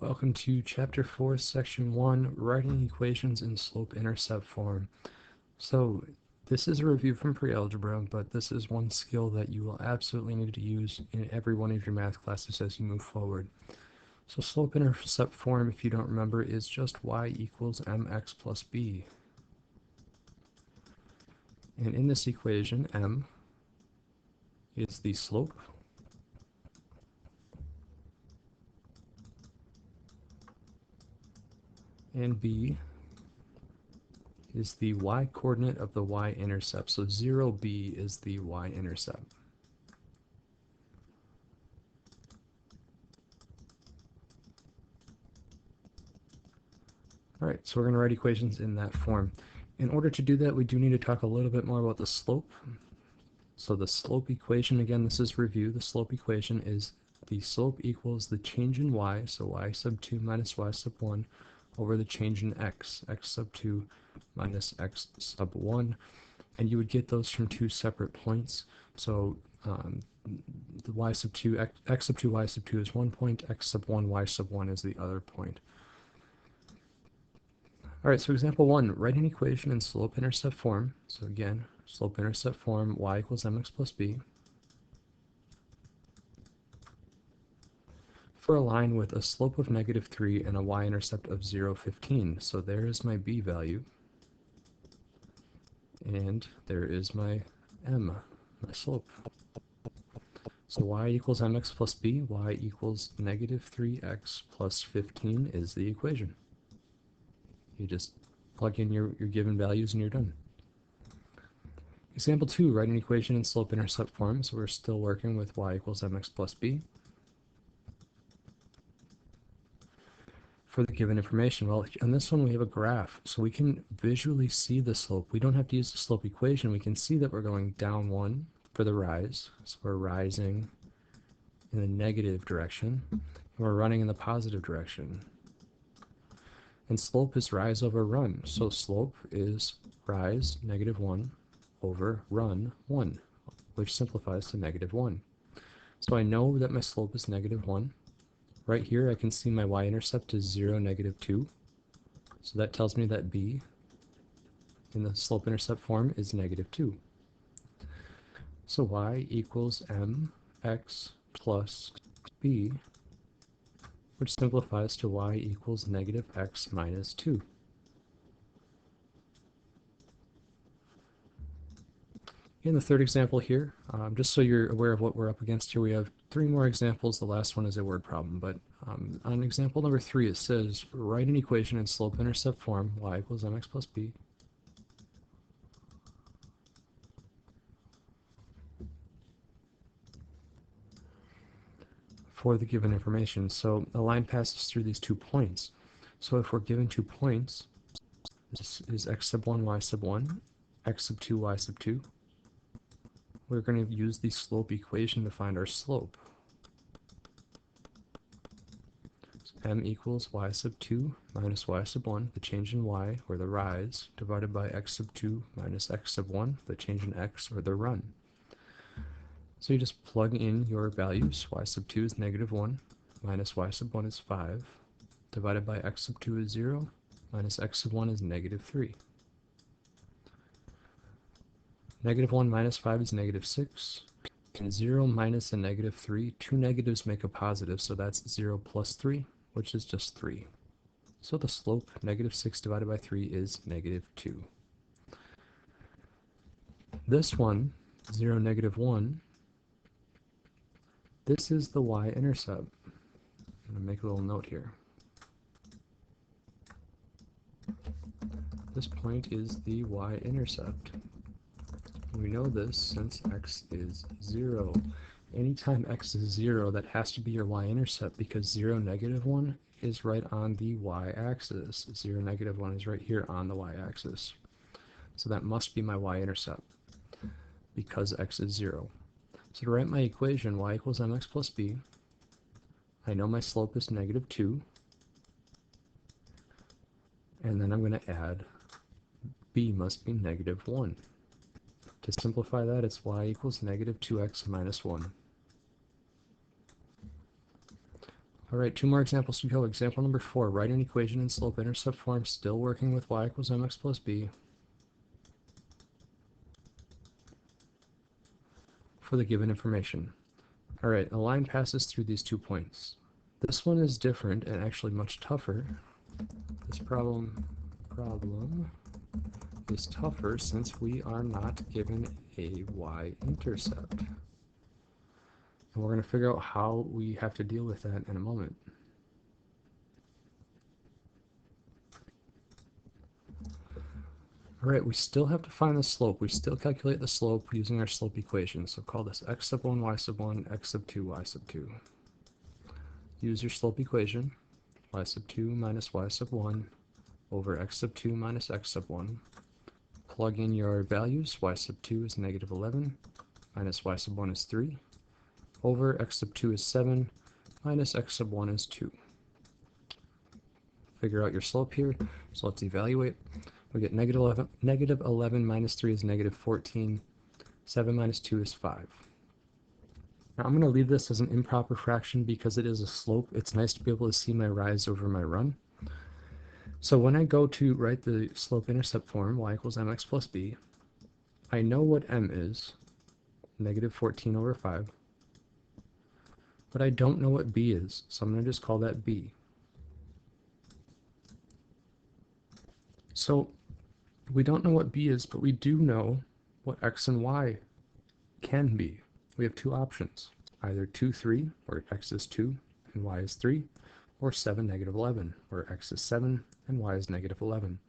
Welcome to Chapter 4, Section 1, Writing Equations in Slope-Intercept Form. So, this is a review from pre-algebra, but this is one skill that you will absolutely need to use in every one of your math classes as you move forward. So slope-intercept form, if you don't remember, is just y equals mx plus b. And in this equation, m is the slope, and b is the y-coordinate of the y-intercept. So 0b is the y-intercept. Alright, so we're going to write equations in that form. In order to do that, we do need to talk a little bit more about the slope. So the slope equation, again, this is review. The slope equation is the slope equals the change in y, so y sub 2 minus y sub 1, over the change in x sub 2 minus x sub 1. And you would get those from two separate points. So the y sub 2, x sub 2, y sub 2 is one point, x sub 1, y sub 1 is the other point. Alright, so example 1, write an equation in slope-intercept form. So again, slope-intercept form, y equals mx plus b, for a line with a slope of negative 3 and a y-intercept of 0, 15. So there is my b value, and there is my m, my slope. So y equals mx plus b, y equals negative 3x plus 15 is the equation. You just plug in your given values and you're done. Example 2, write an equation in slope-intercept form, so we're still working with y equals mx plus b. For the given information, well, on this one we have a graph, so we can visually see the slope. We don't have to use the slope equation. We can see that we're going down 1 for the rise, so we're rising in the negative direction, and we're running in the positive direction. And slope is rise over run, so slope is rise, negative 1, over run, 1, which simplifies to negative 1. So I know that my slope is negative 1. Right here I can see my y-intercept is 0, negative 2. So that tells me that b in the slope-intercept form is negative 2. So y equals mx plus b, which simplifies to y equals negative x minus 2. In the third example here, just so you're aware of what we're up against here, we have 3 more examples. The last one is a word problem, but on example number 3 it says, write an equation in slope-intercept form, y equals mx plus b, for the given information. So a line passes through these 2 points. So if we're given 2 points, this is x sub 1, y sub 1, x sub 2, y sub 2. We're going to use the slope equation to find our slope. So m equals y sub 2 minus y sub 1, the change in y, or the rise, divided by x sub 2 minus x sub 1, the change in x, or the run. So you just plug in your values. Y sub 2 is negative 1, minus y sub 1 is 5, divided by x sub 2 is 0, minus x sub 1 is negative 3. Negative 1 minus 5 is negative 6, and 0 minus a negative 3, 2 negatives make a positive, so that's 0 plus 3, which is just 3. So the slope, negative 6 divided by 3, is negative 2. This one, 0, negative 1, this is the y-intercept. I'm going to make a little note here. This point is the y-intercept. We know this since x is 0. Anytime x is 0, that has to be your y-intercept, because 0, negative 1 is right on the y-axis. 0, negative 1 is right here on the y-axis. So that must be my y-intercept, because x is 0. So to write my equation, y equals mx plus b, I know my slope is negative 2, and then I'm going to add b must be negative 1. To simplify that, it's y equals negative 2x minus 1. All right, two more examples to go. Example number 4, write an equation in slope-intercept form, still working with y equals mx plus b for the given information. All right, a line passes through these 2 points. This one is different and actually much tougher. This problem is tougher since we are not given a y-intercept. And we're going to figure out how we have to deal with that in a moment. All right, we still have to find the slope. We still calculate the slope using our slope equation. So call this x sub 1, y sub 1, x sub 2, y sub 2. Use your slope equation, y sub 2 minus y sub 1 over x sub 2 minus x sub 1. Plug in your values. Y sub 2 is negative 11, minus y sub 1 is 3, over x sub 2 is 7, minus x sub 1 is 2. Figure out your slope here, so let's evaluate. We get negative 11 minus 3 is negative 14, 7 minus 2 is 5. Now I'm going to leave this as an improper fraction because it is a slope. It's nice to be able to see my rise over my run. So when I go to write the slope-intercept form, y equals mx plus b, I know what m is, negative 14 over 5, but I don't know what b is, so I'm going to just call that b. So we don't know what b is, but we do know what x and y can be. We have two options, either 2, 3, where x is 2 and y is 3, or 7, negative 11, where x is 7 and y is negative 11.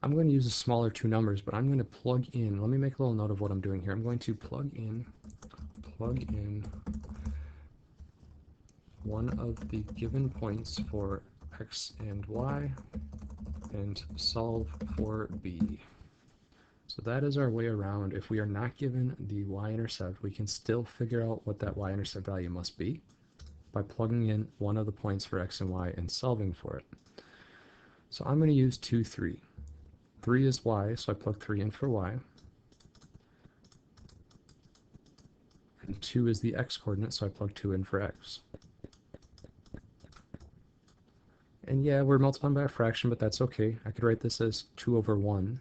I'm going to use the smaller two numbers, but I'm going to plug in, let me make a little note of what I'm doing here. I'm going to plug in one of the given points for x and y and solve for b. So that is our way around. If we are not given the y-intercept, we can still figure out what that y-intercept value must be by plugging in one of the points for x and y and solving for it. So I'm going to use 2, 3. 3 is y, so I plug 3 in for y. And 2 is the x-coordinate, so I plug 2 in for x. And yeah, we're multiplying by a fraction, but that's okay. I could write this as 2 over 1.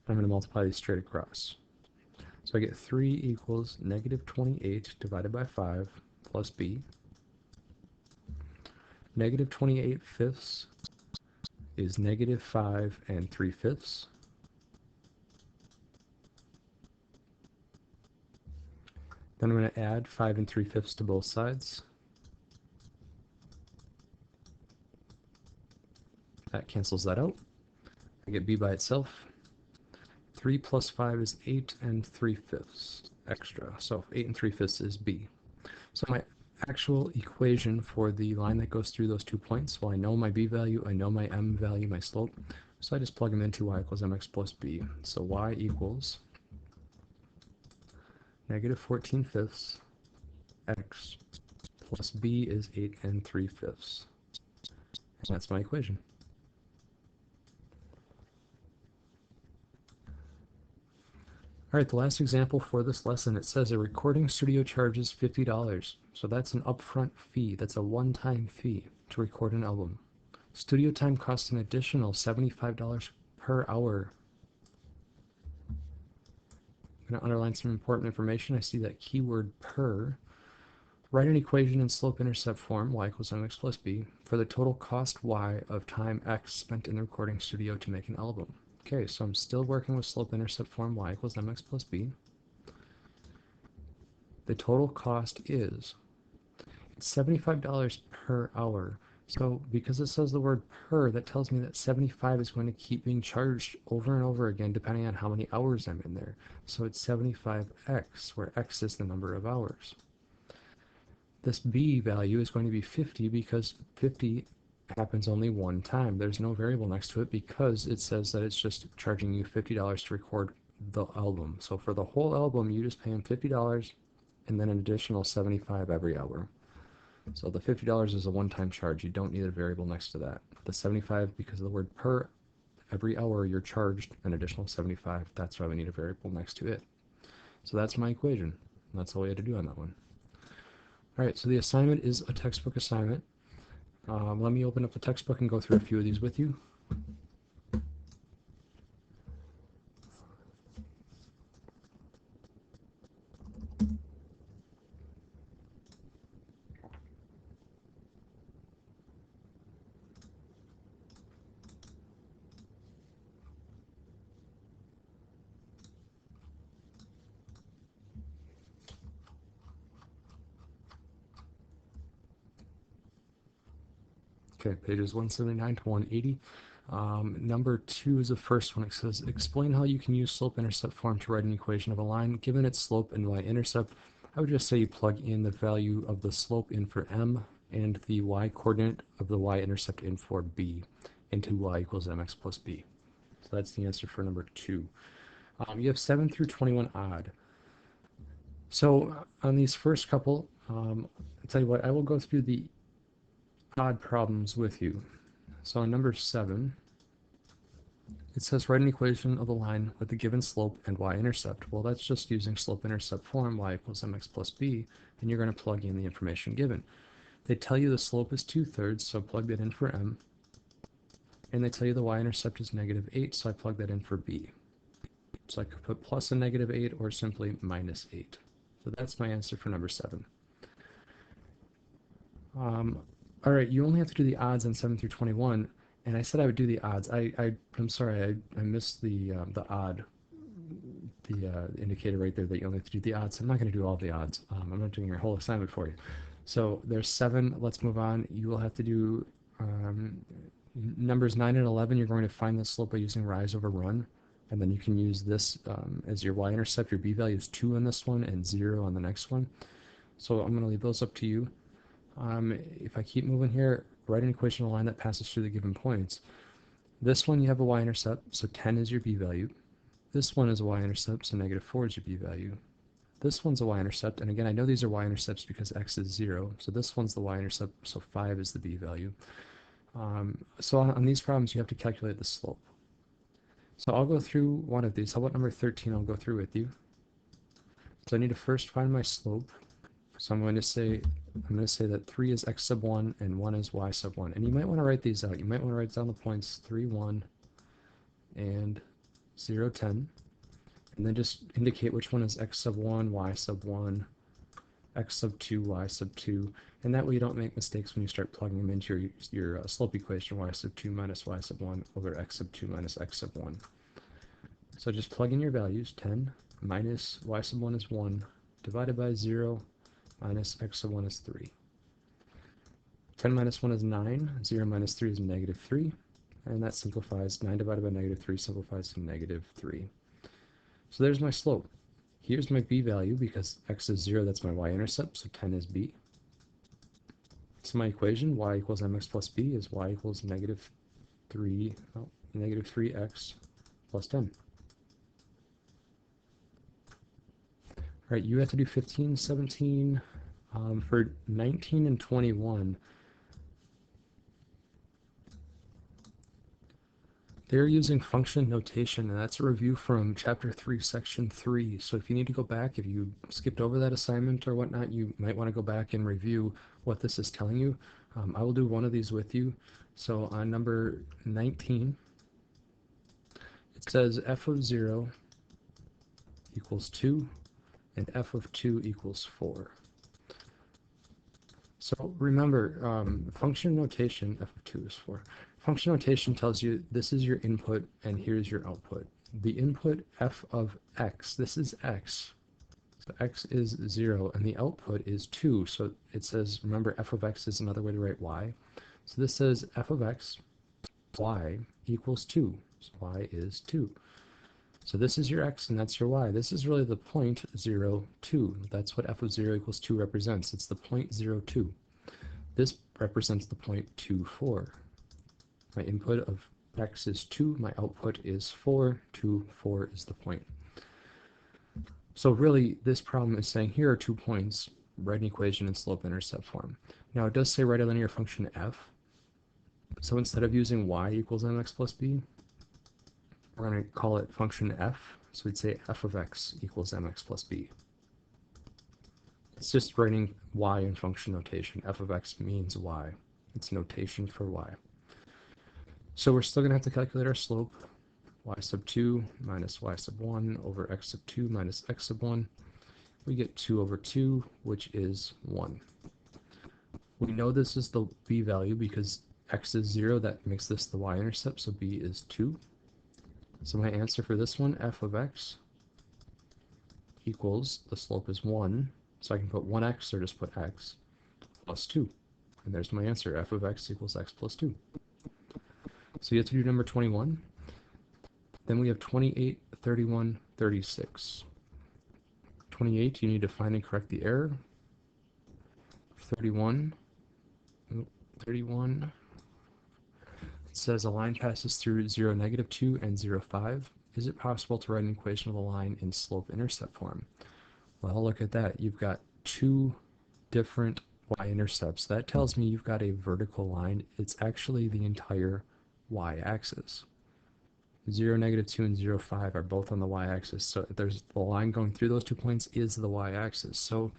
I'm going to multiply these straight across. So I get 3 equals negative 28 divided by 5 plus b. Negative 28 fifths is negative 5 and 3 fifths. Then I'm going to add 5 and 3 fifths to both sides. That cancels that out. I get b by itself. 3 plus 5 is 8 and 3 fifths extra. So 8 and 3 fifths is b. So my actual equation for the line that goes through those 2 points, well, I know my b value, I know my m value, my slope, so I just plug them into y equals mx plus b. So y equals negative 14 fifths x plus b is 8 and 3 fifths. And that's my equation. All right, the last example for this lesson, it says a recording studio charges $50. So that's an upfront fee. That's a one-time fee to record an album. Studio time costs an additional $75 per hour. I'm going to underline some important information. I see that keyword per. Write an equation in slope-intercept form, y equals mx plus b, for the total cost y of time x spent in the recording studio to make an album. Okay, so I'm still working with slope-intercept form, y equals mx plus b. The total cost is $75 per hour. So because it says the word per, that tells me that 75 is going to keep being charged over and over again depending on how many hours I'm in there. So it's 75x, where x is the number of hours. This b value is going to be 50 because 50 happens only one time. There's no variable next to it because it says that it's just charging you $50 to record the album. So for the whole album, you just pay them $50 and then an additional 75 every hour. So the $50 is a one-time charge. You don't need a variable next to that. The 75, because of the word per, every hour you're charged an additional 75. That's why we need a variable next to it. So that's my equation. That's all we had to do on that one. All right, so the assignment is a textbook assignment. Let me open up the textbook and go through a few of these with you. Okay, pages 179 to 180. Number 2 is the first one. It says, explain how you can use slope-intercept form to write an equation of a line. Given its slope and y-intercept, I would just say you plug in the value of the slope in for m and the y-coordinate of the y-intercept in for b into y equals mx plus b. So that's the answer for number 2. You have 7 through 21 odd. So on these first couple, I'll tell you what, I will go through the odd problems with you. So on number 7, it says write an equation of a line with the given slope and y-intercept. Well, that's just using slope-intercept form, y equals mx plus b, and you're going to plug in the information given. They tell you the slope is 2/3, so plug that in for m, and they tell you the y-intercept is -8, so I plug that in for b. So I could put plus a -8 or simply -8. So that's my answer for number 7. All right, you only have to do the odds on 7 through 21, and I said I would do the odds. I'm sorry, I missed the odd, the indicator right there that you only have to do the odds. I'm not going to do all the odds. I'm not doing your whole assignment for you. So there's 7. Let's move on. You will have to do numbers 9 and 11. You're going to find the slope by using rise over run, and then you can use this as your y-intercept. Your b value is 2 on this one and 0 on the next one. So I'm going to leave those up to you. If I keep moving here, write an equation of a line that passes through the given points. This one you have a y-intercept, so 10 is your b value. This one is a y-intercept, so -4 is your b value. This one's a y-intercept, and again, I know these are y-intercepts because x is 0, so this one's the y-intercept, so 5 is the b value. So on these problems, you have to calculate the slope. So I'll go through one of these. How about number 13? I'll go through with you. So I need to first find my slope. So I'm going to say that 3 is x sub 1 and 1 is y sub 1. And you might want to write these out. You might want to write down the points 3, 1, and 0, 10. And then just indicate which one is x sub 1, y sub 1, x sub 2, y sub 2. And that way you don't make mistakes when you start plugging them into your slope equation, y sub 2 minus y sub 1 over x sub 2 minus x sub 1. So just plug in your values. 10 minus y sub 1 is 1, divided by 0, minus x sub 1 is 3. 10 minus 1 is 9, 0 minus 3 is -3, and that simplifies. 9 divided by -3 simplifies to -3. So there's my slope. Here's my b value, because x is 0, that's my y-intercept, so 10 is b. So my equation, y equals mx plus b, is y equals -3x plus 10. All right, you have to do 15, 17. For 19 and 21, they're using function notation, and that's a review from Chapter 3, Section 3. So if you need to go back, if you skipped over that assignment or whatnot, you might want to go back and review what this is telling you. I will do one of these with you. So on number 19, it says f of 0 equals 2, and f of 2 equals 4. So remember, function notation, f of 2 is 4. Function notation tells you this is your input and here's your output. The input f of x, this is x, so x is 0, and the output is 2. So it says, remember, f of x is another way to write y. So this says f of x, y equals 2. So y is 2. So this is your x and that's your y. This is really the point 0, 2. That's what f of 0 equals 2 represents. It's the point 0, 2. This represents the point 2, 4. My input of x is 2, my output is 4, 2, 4 is the point. So really, this problem is saying here are 2 points, write an equation in slope-intercept form. Now it does say write a linear function f, so instead of using y equals mx plus b, we're going to call it function f, so we'd say f of x equals mx plus b. It's just writing y in function notation. F of x means y. It's notation for y. So we're still going to have to calculate our slope. Y sub 2 minus y sub 1 over x sub 2 minus x sub 1. We get 2 over 2, which is 1. We know this is the b value because x is 0. That makes this the y-intercept, so b is 2. So my answer for this one, f of x equals, the slope is 1, so I can put 1x or just put x plus 2. And there's my answer, f of x equals x plus 2. So you have to do number 21. Then we have 28, 31, 36. 28, you need to find and correct the error. 31, it says a line passes through 0, negative 2, and 0, 5. Is it possible to write an equation of the line in slope-intercept form? Well, look at that. You've got two different y-intercepts. That tells me you've got a vertical line. It's actually the entire y-axis. 0, negative 2, and 0, 5 are both on the y-axis. So there's the line going through those 2 points is the y-axis. So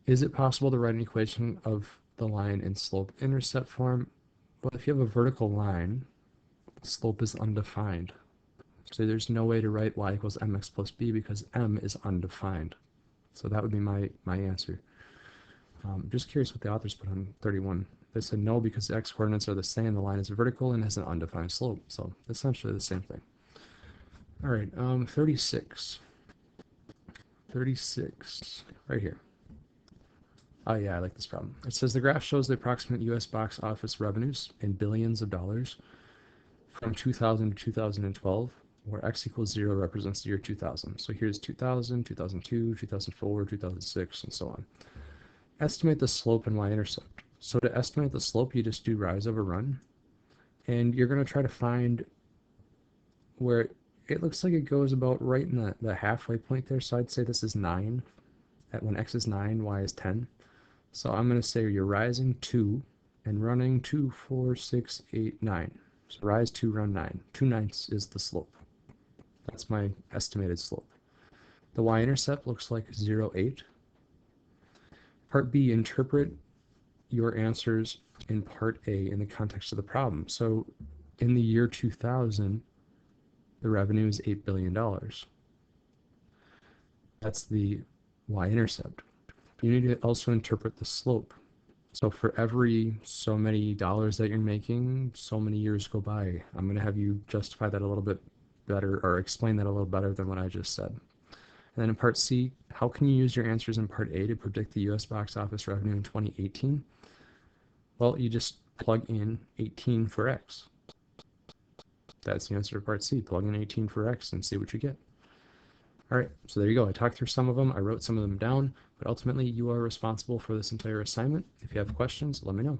is it possible to write an equation of the line in slope-intercept form? Well, if you have a vertical line, slope is undefined. So there's no way to write y equals mx plus b because m is undefined. So that would be my answer. Just curious what the authors put on 31. They said no because the x-coordinates are the same, the line is vertical and has an undefined slope. So essentially the same thing. All right, 36. 36, right here. Oh yeah, I like this problem. It says the graph shows the approximate U.S. box office revenues in billions of dollars from 2000 to 2012, where x equals 0 represents the year 2000. So here's 2000, 2002, 2004, 2006, and so on. Estimate the slope and y-intercept. So to estimate the slope, you just do rise over run, and you're going to try to find where it looks like it goes about right in the halfway point there. So I'd say this is 9. When x is 9, y is 10. So I'm going to say you're rising 2 and running 2, 4, 6, 8, 9. So rise 2, run 9. 2/9 is the slope. That's my estimated slope. The y-intercept looks like 0, 8. Part B, interpret your answers in Part A in the context of the problem. So in the year 2000, the revenue is $8 billion. That's the y-intercept. You need to also interpret the slope. So for every so many dollars that you're making, so many years go by. I'm going to have you justify that a little bit better or explain that a little better than what I just said. And then in Part C, how can you use your answers in Part A to predict the U.S. box office revenue in 2018? Well, you just plug in 18 for X. That's the answer to Part C. Plug in 18 for X and see what you get. All right, so there you go. I talked through some of them. I wrote some of them down, but ultimately you are responsible for this entire assignment. If you have questions, let me know.